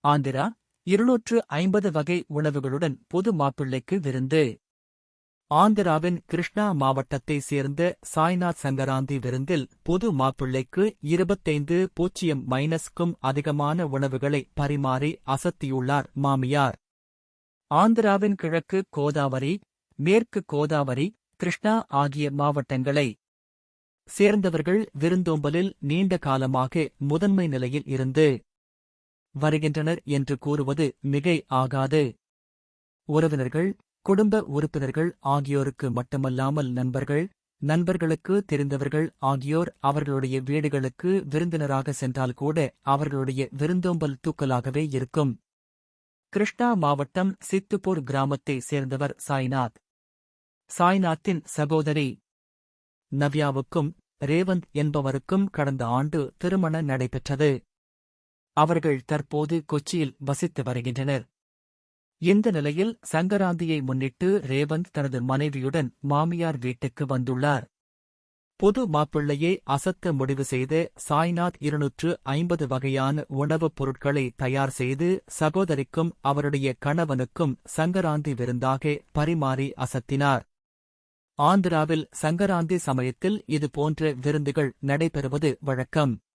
ஆந்திரா 250 வகை உணவுகளுடன் புது மாப்பிள்ளைக்கு விருந்து. ஆந்திராவின் கிருஷ்ணா மாவட்டத்தை சேர்ந்த சாய்நாத் சங்கராந்தி விருந்தில் புது மாப்பிள்ளைக்கு 25-க்கும் அதிகமான உணவுகளை பரிமாறி அசத்தியுள்ளார் மாமியார். ஆந்திராவின் கிழக்கு கோதாவரி, மேற்கு கோதாவரி, கிருஷ்ணா ஆகிய மாவட்டங்களை சேர்ந்தவர்கள் விருந்தோம்பலில் நீண்ட காலமாக முதன்மை நிலையில் இருந்து வருகின்றனர் என்று கூறுவது மிகை ஆகாது. உறவினர்கள், குடும்ப உறுப்பினர்கள் ஆகியோருக்கு மட்டுமல்லாமல் நண்பர்களுக்கு தெரிந்தவர்கள் ஆகியோர் அவர்களுடைய வீடுகளுக்கு விருந்தினராக சென்றால் கூட அவர்களுடைய விருந்தோம்பல் தூக்கலாகவே இருக்கும். கிருஷ்ணா மாவட்டம் சித்துப்பூர் கிராமத்தை சேர்ந்தவர் சாய்நாத். சாய்நாத்தின் சகோதரி நவ்யாவுக்கும் ரேவந்த் என்பவருக்கும் கடந்த ஆண்டு திருமணம் நடைபெற்றது. அவர்கள் தற்போது கொச்சியில் வசித்து வருகின்றனர். இந்த நிலையில் சங்கராந்தியை முன்னிட்டு ரேவந்த் தனது மனைவியுடன் மாமியார் வீட்டுக்கு வந்துள்ளார். புது மாப்பிள்ளையை அசத்த முடிவு செய்த சாய்நாத் 250 வகையான உணவுப் பொருட்களை தயார் செய்து சகோதரிக்கும் அவருடைய கணவனுக்கும் சங்கராந்தி விருந்தாக பரிமாறி அசத்தினார். ஆந்திராவில் சங்கராந்தி சமயத்தில் இது போன்ற விருந்துகள் நடைபெறுவது வழக்கம்.